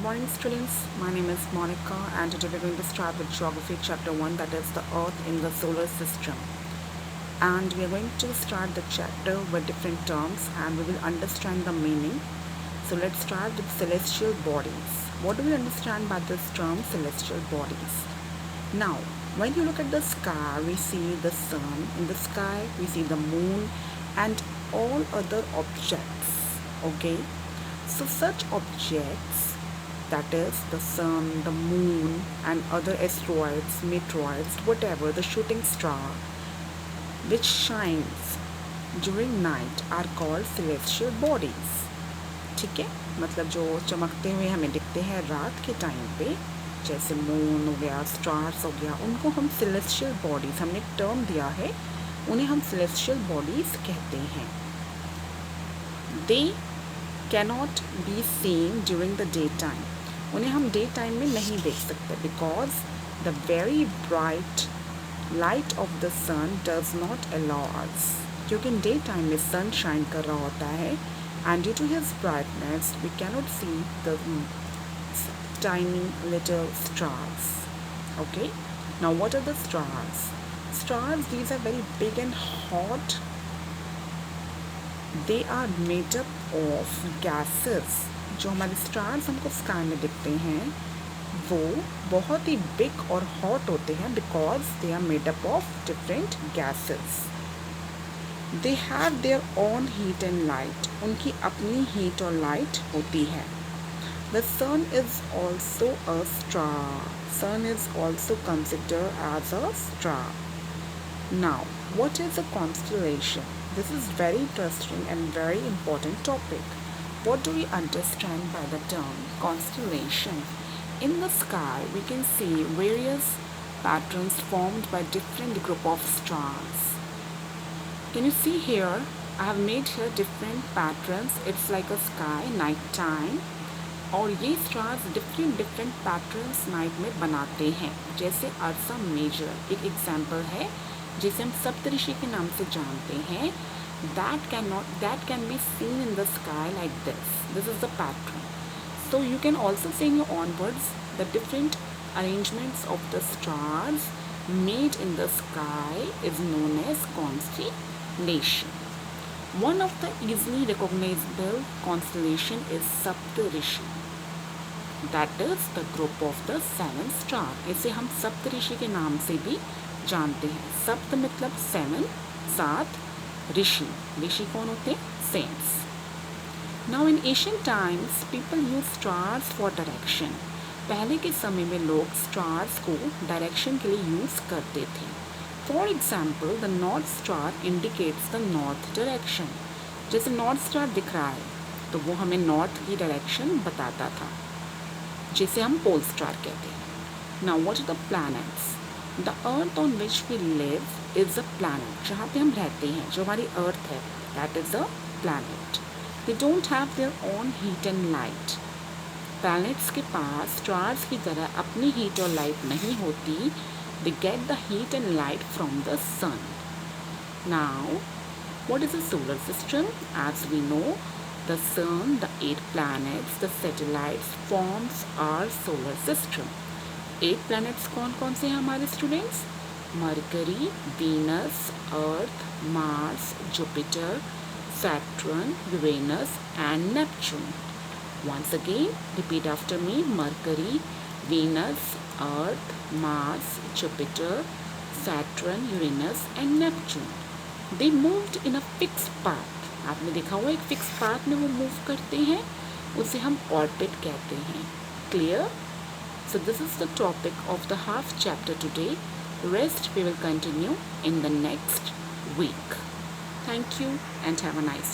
Good morning students, my name is Monica and today we're going to start with Geography chapter 1, that is the Earth in the solar system. And we are going to start the chapter with different terms and we will understand the meaning. So let's start with celestial bodies. What do we understand by this term celestial bodies? Now, when you look at the sky, we see the sun. In the sky, we see the moon and all other objects. Okay? So such objects, that is the sun, the moon and other asteroids, meteoroids, whatever, the shooting star which shines during night are called celestial bodies. ठीक है, मतलब जो चमकते हुए हमें दिखते हैं रात के टाइम पे, जैसे मून हो गया, स्टार्स हो गया, उनको हम सेलेस्टियल बॉडीज़, हमने एक टर्म दिया है, उन्हें हम सेलेस्टियल बॉडीज़ कहते हैं. They cannot be seen during the day time. उन्हें हम डे टाइम में नहीं देख सकते because the very bright light of the sun does not allow us. क्योंकि डे टाइम में सन शाइन कर रहा होता है and due to his brightness we cannot see the tiny little stars. Okay, now what are the stars? Stars, these are very big and hot. They are made up of gases. जो हमारे stars हमको sky में दिखते हैं वो बहुत ही big और hot होते हैं because they are made up of different gases. They have their own heat and light. उनकी अपनी heat और light होती है. The sun is also a star. Sun is also considered as a star. Now, what is a constellation? This is very interesting and very important topic. What do we understand by the term constellation? In the sky, we can see various patterns formed by different group of stars. Can you see here? I have made here different patterns. It's like a sky, night time. और ये stars different patterns night में बनाते हैं. जैसे अर्सा major एक example है जिसे हम सप्तऋषि के नाम से जानते हैं. That can be seen in the sky like this. This is the pattern. So you can also say in your own words the different arrangements of the stars made in the sky is known as constellation. One of the easily recognizable constellation is Saptarishi. That is the group of the 7 star. इसे हम सप्तऋषि के नाम से भी जानते हैं. सप्त मतलब 7, 7, ऋषि. ऋषि कौन होते हैं? Saints. Now in ancient times, people used stars for direction. पहले के समय में लोग stars को direction के लिए यूज़ करते थे. For example, the North Star indicates the north direction. जैसे North Star दिख रहा है तो वो हमें north की direction बताता था, जिसे हम Pole Star कहते हैं. Now what are the planets? The Earth on which we live is a planet. जहाँ पे हम रहते हैं, जो हमारी Earth है, that is a planet. They don't have their own heat and light. Planets के पास stars की तरह अपनी heat और light नहीं होती. They get the heat and light from the sun. Now, what is a solar system? As we know, the sun, the 8 planets, the satellites forms our solar system. 8 planets कौन से हैं हमारे students? Mercury, Venus, Earth, Mars, Jupiter, Saturn, Uranus and Neptune. Once again, repeat after me. Mercury, Venus, Earth, Mars, Jupiter, Saturn, Uranus and Neptune. They moved in a fixed path. आपने देखा होगा एक fixed path में वो move करते हैं, उसे हम orbit कहते हैं. Clear? So this is the topic of the half chapter today. Rest we will continue in the next week. Thank you and have a nice day.